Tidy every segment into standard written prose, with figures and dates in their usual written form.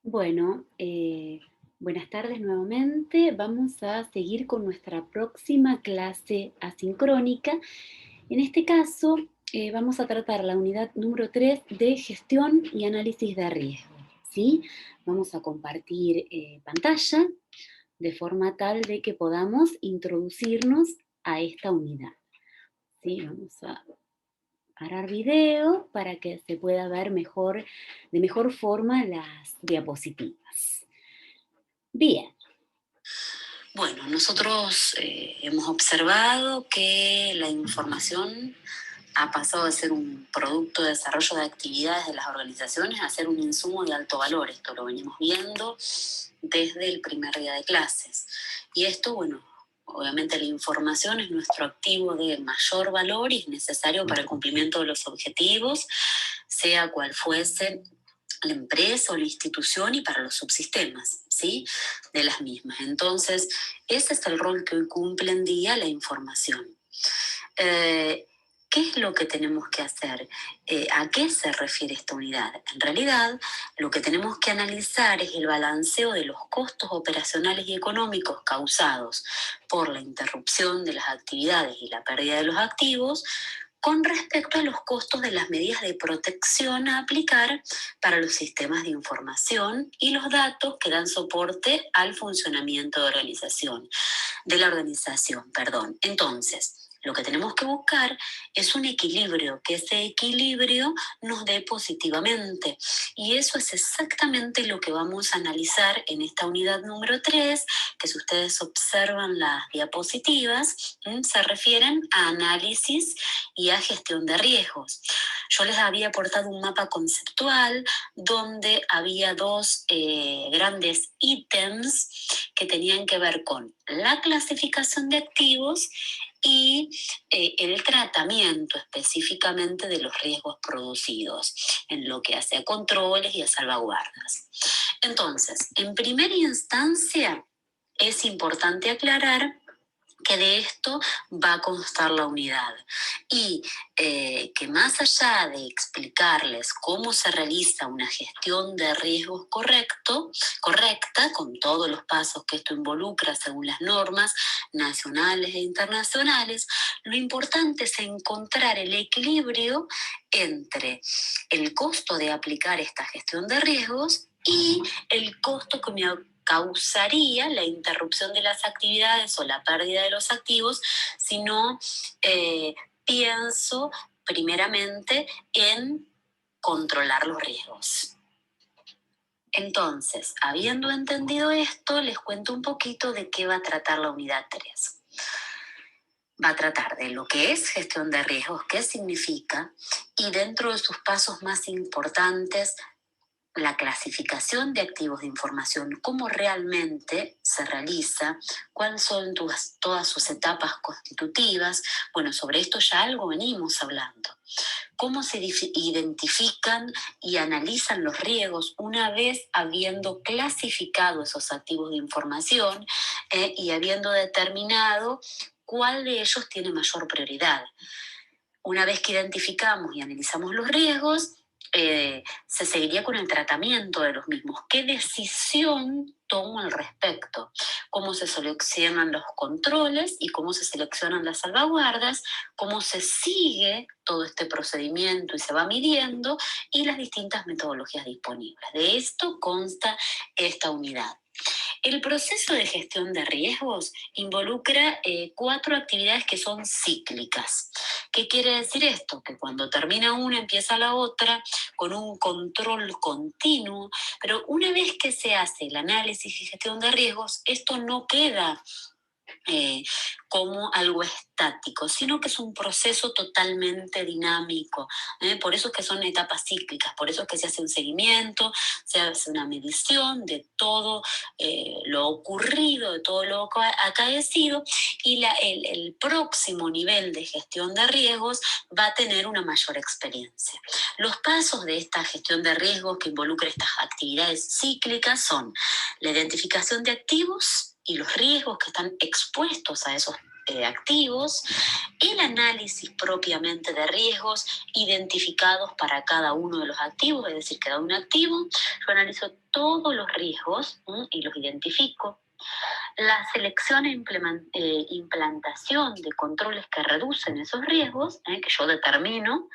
Bueno, buenas tardes nuevamente. Vamos a seguir con nuestra próxima clase asincrónica. En este caso, vamos a tratar la unidad número 3 de gestión y análisis de riesgo. ¿Sí? Vamos a compartir pantalla de forma tal de que podamos introducirnos a esta unidad. ¿Sí? Vamos a parar video para que se pueda ver mejor, de mejor forma las diapositivas. Bien. Bueno, nosotros hemos observado que la información ha pasado de ser un producto de desarrollo de actividades de las organizaciones a ser un insumo de alto valor. Esto lo venimos viendo desde el primer día de clases. Y esto, bueno, obviamente la información es nuestro activo de mayor valor y es necesario para el cumplimiento de los objetivos, sea cual fuese la empresa o la institución y para los subsistemas, ¿sí? De las mismas. Entonces, ese es el rol que hoy cumple en día la información. ¿Qué es lo que tenemos que hacer? ¿A qué se refiere esta unidad? En realidad, lo que tenemos que analizar es el balanceo de los costos operacionales y económicos causados por la interrupción de las actividades y la pérdida de los activos con respecto a los costos de las medidas de protección a aplicar para los sistemas de información y los datos que dan soporte al funcionamiento de la organización, perdón. Entonces, lo que tenemos que buscar es un equilibrio, que ese equilibrio nos dé positivamente. Y eso es exactamente lo que vamos a analizar en esta unidad número 3, que si ustedes observan las diapositivas, se refieren a análisis y a gestión de riesgos. Yo les había aportado un mapa conceptual donde había dos grandes ítems que tenían que ver con la clasificación de activos y el tratamiento específicamente de los riesgos producidos en lo que hace a controles y a salvaguardas. Entonces, en primera instancia, es importante aclarar que de esto va a constar la unidad y que más allá de explicarles cómo se realiza una gestión de riesgos correcta, con todos los pasos que esto involucra según las normas nacionales e internacionales, lo importante es encontrar el equilibrio entre el costo de aplicar esta gestión de riesgos y el costo que me causaría la interrupción de las actividades o la pérdida de los activos, sino pienso primeramente en controlar los riesgos. Entonces, habiendo entendido esto, les cuento un poquito de qué va a tratar la unidad 3. Va a tratar de lo que es gestión de riesgos, qué significa, y dentro de sus pasos más importantes, la clasificación de activos de información, cómo realmente se realiza, cuáles son todas sus etapas constitutivas. Bueno, sobre esto ya algo venimos hablando. Cómo se identifican y analizan los riesgos una vez habiendo clasificado esos activos de información y habiendo determinado cuál de ellos tiene mayor prioridad. Una vez que identificamos y analizamos los riesgos, se seguiría con el tratamiento de los mismos. ¿Qué decisión tomo al respecto? ¿Cómo se seleccionan los controles y cómo se seleccionan las salvaguardas? ¿Cómo se sigue todo este procedimiento y se va midiendo? Y las distintas metodologías disponibles. De esto consta esta unidad. El proceso de gestión de riesgos involucra 4 actividades que son cíclicas. ¿Qué quiere decir esto? Que cuando termina una empieza la otra con un control continuo, pero una vez que se hace el análisis y gestión de riesgos, esto no queda como algo estático, sino que es un proceso totalmente dinámico. Por eso es que son etapas cíclicas, por eso es que se hace un seguimiento, se hace una medición de todo lo ocurrido, de todo lo acaecido, y el próximo nivel de gestión de riesgos va a tener una mayor experiencia. Los pasos de esta gestión de riesgos que involucra estas actividades cíclicas son la identificación de activos y los riesgos que están expuestos a esos activos, el análisis propiamente de riesgos identificados para cada uno de los activos, es decir, cada un activo, yo analizo todos los riesgos y los identifico. La selección e implantación de controles que reducen esos riesgos, que yo determino,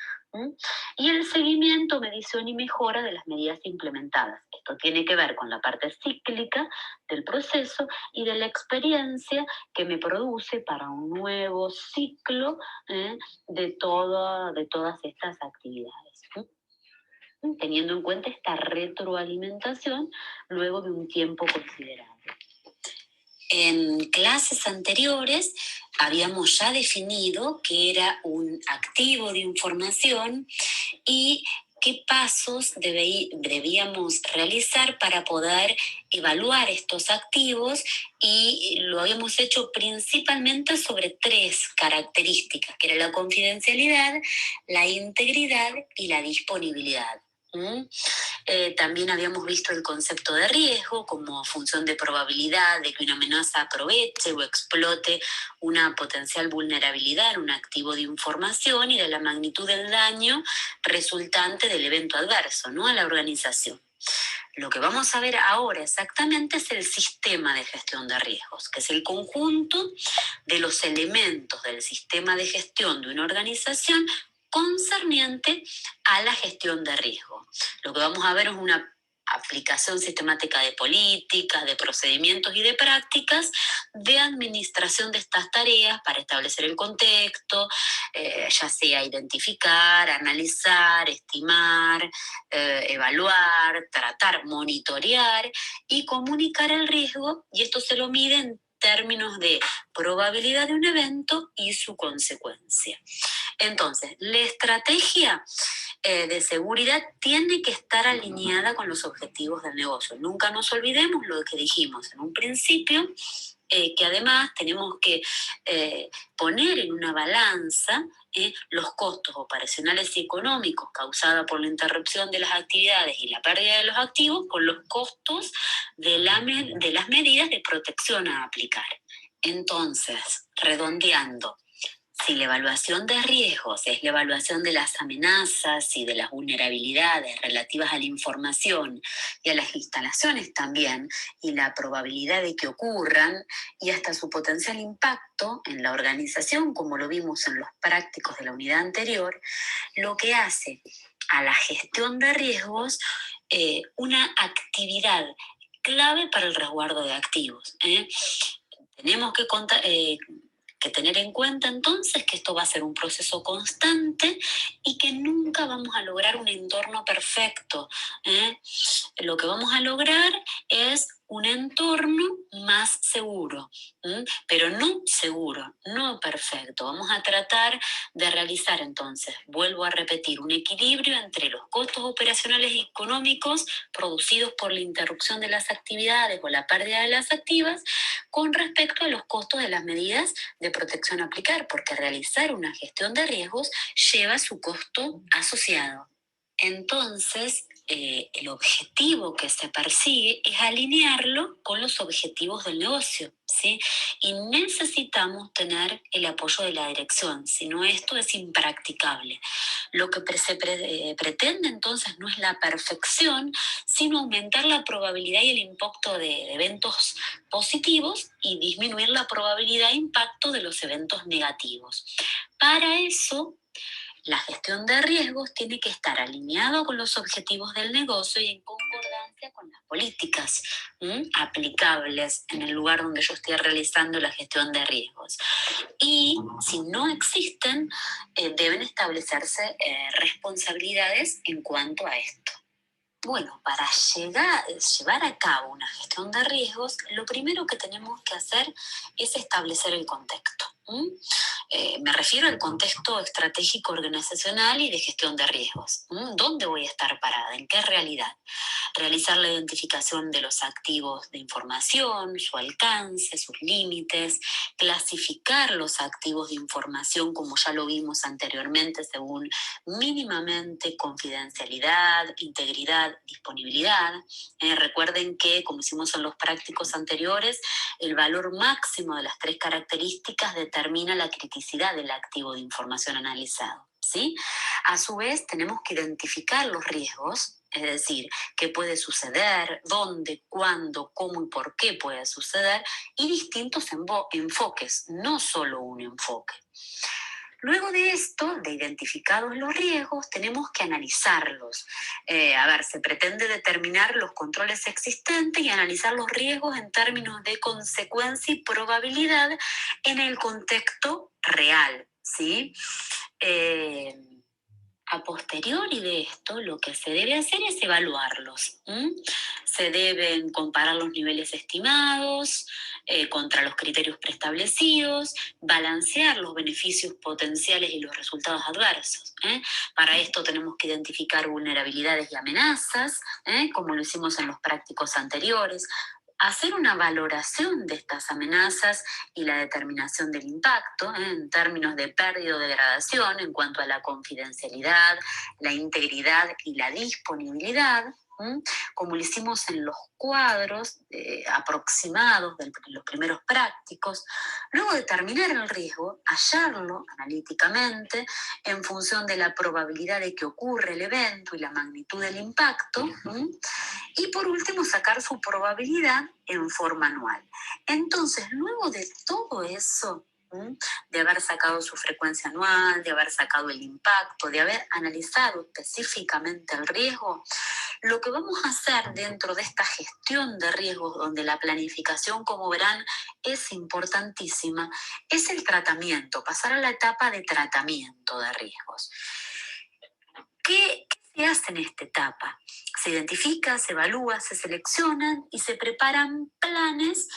y el seguimiento, medición y mejora de las medidas implementadas. Esto tiene que ver con la parte cíclica del proceso y de la experiencia que me produce para un nuevo ciclo de todas estas actividades. Teniendo en cuenta esta retroalimentación luego de un tiempo considerable. En clases anteriores habíamos ya definido qué era un activo de información y qué pasos debíamos realizar para poder evaluar estos activos, y lo habíamos hecho principalmente sobre 3 características, que era la confidencialidad, la integridad y la disponibilidad. También habíamos visto el concepto de riesgo como función de probabilidad de que una amenaza aproveche o explote una potencial vulnerabilidad en un activo de información, y de la magnitud del daño resultante del evento adverso, ¿no?, a la organización. Lo que vamos a ver ahora exactamente es el sistema de gestión de riesgos, que es el conjunto de los elementos del sistema de gestión de una organización concerniente a la gestión de riesgo. Lo que vamos a ver es una aplicación sistemática de políticas, de procedimientos y de prácticas de administración de estas tareas para establecer el contexto, ya sea identificar, analizar, estimar, evaluar, tratar, monitorear y comunicar el riesgo, y esto se lo mide en términos de probabilidad de un evento y su consecuencia. Entonces, la estrategia de seguridad tiene que estar alineada con los objetivos del negocio. Nunca nos olvidemos lo que dijimos en un principio, que además tenemos que poner en una balanza los costos operacionales y económicos causados por la interrupción de las actividades y la pérdida de los activos con los costos de las medidas de protección a aplicar. Entonces, redondeando, si la evaluación de riesgos es la evaluación de las amenazas y de las vulnerabilidades relativas a la información y a las instalaciones también, y la probabilidad de que ocurran y hasta su potencial impacto en la organización, como lo vimos en los prácticos de la unidad anterior, lo que hace a la gestión de riesgos una actividad clave para el resguardo de activos. Tenemos que tener en cuenta entonces que esto va a ser un proceso constante y que nunca vamos a lograr un entorno perfecto. Lo que vamos a lograr es un entorno más seguro, pero no seguro, no perfecto. Vamos a tratar de realizar entonces, vuelvo a repetir, un equilibrio entre los costos operacionales y económicos producidos por la interrupción de las actividades o la pérdida de las activas con respecto a los costos de las medidas de protección a aplicar, porque realizar una gestión de riesgos lleva su costo asociado. Entonces, el objetivo que se persigue es alinearlo con los objetivos del negocio, ¿sí? Y necesitamos tener el apoyo de la dirección, si no esto es impracticable. Lo que se pretende entonces no es la perfección, sino aumentar la probabilidad y el impacto de eventos positivos y disminuir la probabilidad e impacto de los eventos negativos. Para eso, la gestión de riesgos tiene que estar alineado con los objetivos del negocio y en concordancia con las políticas aplicables en el lugar donde yo estoy realizando la gestión de riesgos. Y si no existen, deben establecerse responsabilidades en cuanto a esto. Bueno, para llevar a cabo una gestión de riesgos, lo primero que tenemos que hacer es establecer el contexto. Me refiero al contexto estratégico organizacional y de gestión de riesgos. ¿Dónde voy a estar parada? ¿En qué realidad? realizar la identificación de los activos de información, su alcance, sus límites, clasificar los activos de información, como ya lo vimos anteriormente, según mínimamente confidencialidad, integridad, disponibilidad. Recuerden que, como hicimos en los prácticos anteriores, el valor máximo de las 3 características determina la criticidad del activo de información analizado, ¿sí? A su vez, tenemos que identificar los riesgos, es decir, qué puede suceder, dónde, cuándo, cómo y por qué puede suceder, y distintos enfoques, no solo un enfoque. Luego de esto, de identificados los riesgos, tenemos que analizarlos. Se pretende determinar los controles existentes y analizar los riesgos en términos de consecuencia y probabilidad en el contexto real, ¿sí? A posteriori de esto, lo que se debe hacer es evaluarlos. Se deben comparar los niveles estimados contra los criterios preestablecidos, balancear los beneficios potenciales y los resultados adversos. Para esto tenemos que identificar vulnerabilidades y amenazas, como lo hicimos en los prácticos anteriores, hacer una valoración de estas amenazas y la determinación del impacto en términos de pérdida o degradación en cuanto a la confidencialidad, la integridad y la disponibilidad, como lo hicimos en los cuadros aproximados de los primeros prácticos. Luego determinar el riesgo, hallarlo analíticamente en función de la probabilidad de que ocurra el evento y la magnitud del impacto. Y por último, sacar su probabilidad en forma anual. Entonces, luego de todo eso, de haber sacado su frecuencia anual, de haber sacado el impacto, de haber analizado específicamente el riesgo, lo que vamos a hacer dentro de esta gestión de riesgos, donde la planificación, como verán, es importantísima, es el tratamiento, pasar a la etapa de tratamiento de riesgos. ¿Qué se hace en esta etapa? Se identifica, se evalúa, se seleccionan y se preparan planes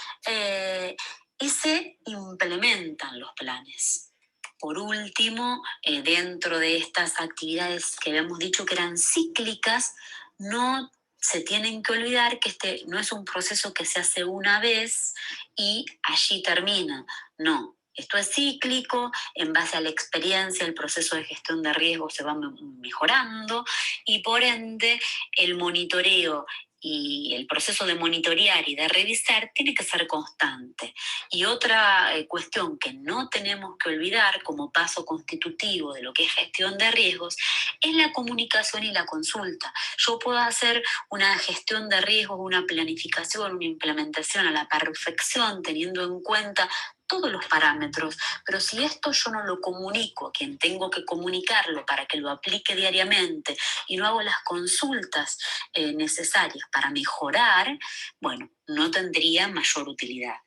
y se implementan los planes. Por último, dentro de estas actividades que habíamos dicho que eran cíclicas, no se tienen que olvidar que este no es un proceso que se hace una vez y allí termina. No, esto es cíclico, en base a la experiencia, el proceso de gestión de riesgos se va mejorando y por ende el monitoreo y el proceso de monitorear y de revisar tiene que ser constante. Y otra cuestión que no tenemos que olvidar como paso constitutivo de lo que es gestión de riesgos es la comunicación y la consulta. Yo puedo hacer una gestión de riesgos, una planificación, una implementación a la perfección, teniendo en cuenta todos los parámetros, pero si esto yo no lo comunico a quien tengo que comunicarlo para que lo aplique diariamente y no hago las consultas necesarias para mejorar, bueno, no tendría mayor utilidad.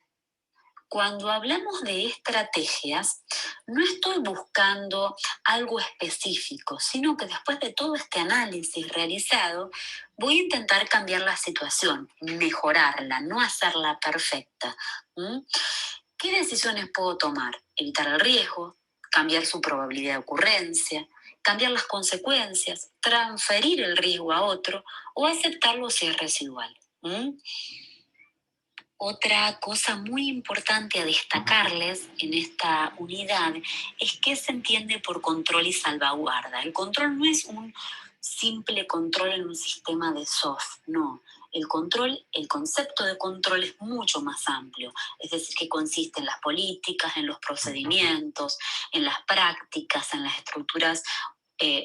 Cuando hablamos de estrategias, no estoy buscando algo específico, sino que después de todo este análisis realizado, voy a intentar cambiar la situación, mejorarla, no hacerla perfecta. ¿Qué decisiones puedo tomar? Evitar el riesgo, cambiar su probabilidad de ocurrencia, cambiar las consecuencias, transferir el riesgo a otro o aceptarlo si es residual. Otra cosa muy importante a destacarles en esta unidad es qué se entiende por control y salvaguarda. El control no es un simple control en un sistema de soft, no. El concepto de control es mucho más amplio, es decir, que consiste en las políticas, en los procedimientos, en las prácticas, en las estructuras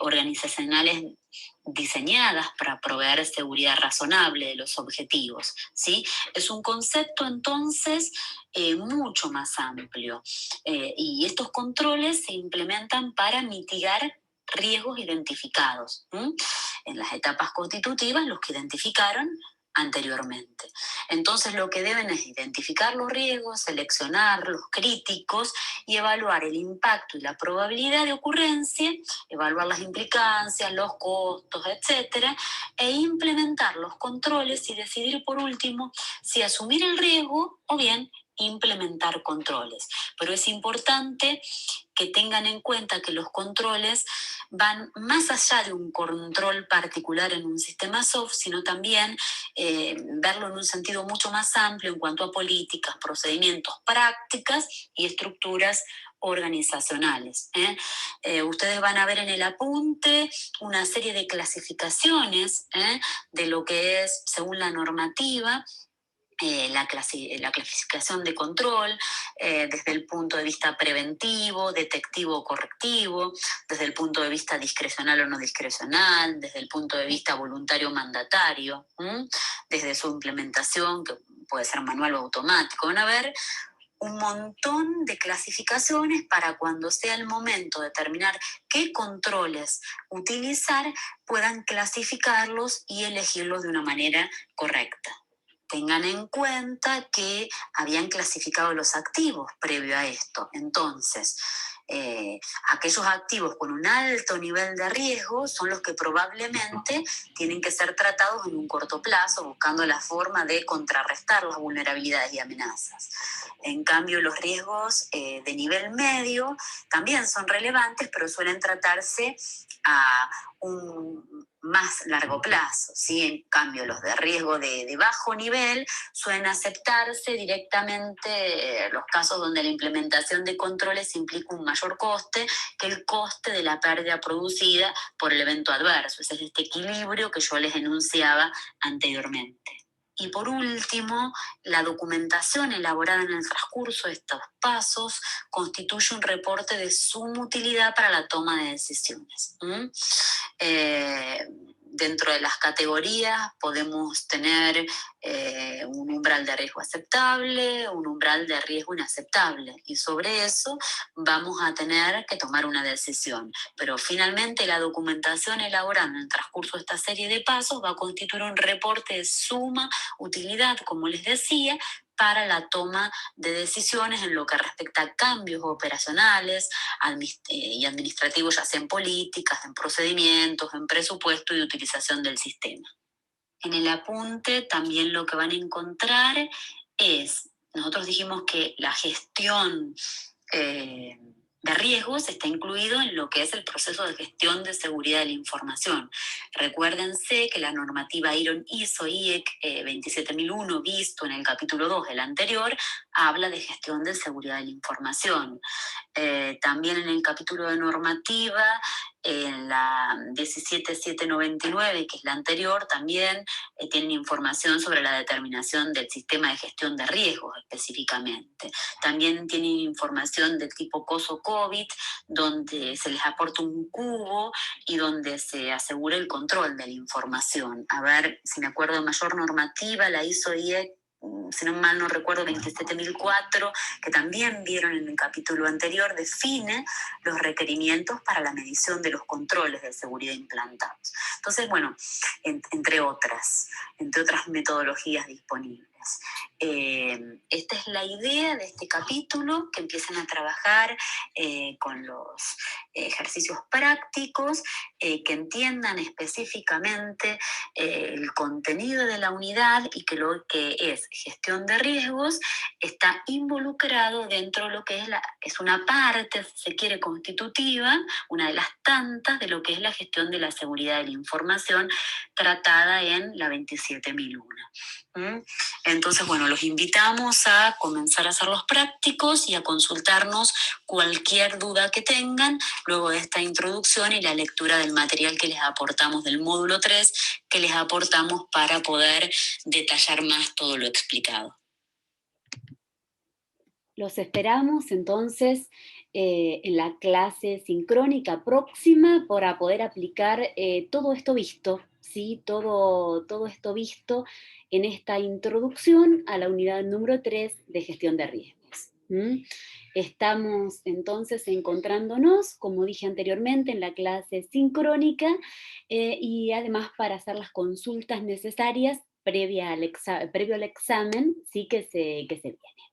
organizacionales diseñadas para proveer seguridad razonable de los objetivos, ¿sí? Es un concepto entonces mucho más amplio y estos controles se implementan para mitigar riesgos identificados en las etapas constitutivas, los que identificaron anteriormente. Entonces lo que deben es identificar los riesgos, seleccionar los críticos y evaluar el impacto y la probabilidad de ocurrencia, evaluar las implicancias, los costos, etcétera, e implementar los controles y decidir por último si asumir el riesgo o bien implementar controles. Pero es importante que tengan en cuenta que los controles van más allá de un control particular en un sistema soft, sino también verlo en un sentido mucho más amplio en cuanto a políticas, procedimientos, prácticas y estructuras organizacionales. Ustedes van a ver en el apunte una serie de clasificaciones de lo que es, según la normativa, la clasificación de control desde el punto de vista preventivo, detectivo o correctivo, desde el punto de vista discrecional o no discrecional, desde el punto de vista voluntario o mandatario, desde su implementación, que puede ser manual o automático. Van a ver un montón de clasificaciones para cuando sea el momento de determinar qué controles utilizar, puedan clasificarlos y elegirlos de una manera correcta. Tengan en cuenta que habían clasificado los activos previo a esto. Entonces, aquellos activos con un alto nivel de riesgo son los que probablemente tienen que ser tratados en un corto plazo, buscando la forma de contrarrestar las vulnerabilidades y amenazas. En cambio, los riesgos de nivel medio también son relevantes, pero suelen tratarse a un más largo plazo, ¿sí? En cambio, los de riesgo de bajo nivel suelen aceptarse directamente los casos donde la implementación de controles implica un mayor coste que el coste de la pérdida producida por el evento adverso. Ese es este equilibrio que yo les enunciaba anteriormente. Y por último, la documentación elaborada en el transcurso de estos pasos constituye un reporte de suma utilidad para la toma de decisiones. Dentro de las categorías podemos tener un umbral de riesgo aceptable, un umbral de riesgo inaceptable, y sobre eso vamos a tener que tomar una decisión. Pero finalmente la documentación elaborada en el transcurso de esta serie de pasos va a constituir un reporte de suma utilidad, como les decía, para la toma de decisiones en lo que respecta a cambios operacionales y administrativos, ya sea en políticas, en procedimientos, en presupuesto y utilización del sistema. En el apunte también lo que van a encontrar es, nosotros dijimos que la gestión de riesgos está incluido en lo que es el proceso de gestión de seguridad de la información. Recuérdense que la normativa ISO/IEC 27001, visto en el capítulo 2 del anterior, habla de gestión de seguridad de la información. También en el capítulo de normativa, en la 17799, que es la anterior, también tienen información sobre la determinación del sistema de gestión de riesgos específicamente. También tienen información del tipo COSO-COVID, donde se les aporta un cubo y donde se asegura el control de la información. A ver, si me acuerdo de mayor normativa, la ISO/IEC, si no mal no recuerdo, 27004, que también vieron en el capítulo anterior, define los requerimientos para la medición de los controles de seguridad implantados. Entonces, bueno, entre otras metodologías disponibles. Esta es la idea de este capítulo, que empiecen a trabajar con los ejercicios prácticos, que entiendan específicamente el contenido de la unidad y que lo que es gestión de riesgos está involucrado dentro de lo que es una parte, si se quiere, constitutiva, una de las tantas de lo que es la gestión de la seguridad de la información tratada en la 27001. Entonces, bueno, los invitamos a comenzar a hacer los prácticos y a consultarnos cualquier duda que tengan luego de esta introducción y la lectura del material que les aportamos del módulo 3, que les aportamos para poder detallar más todo lo explicado. Los esperamos entonces en la clase sincrónica próxima para poder aplicar todo esto visto, ¿sí? Todo esto visto en esta introducción a la unidad número 3 de gestión de riesgos. Estamos entonces encontrándonos, como dije anteriormente, en la clase sincrónica y además para hacer las consultas necesarias previo al examen, sí que se viene.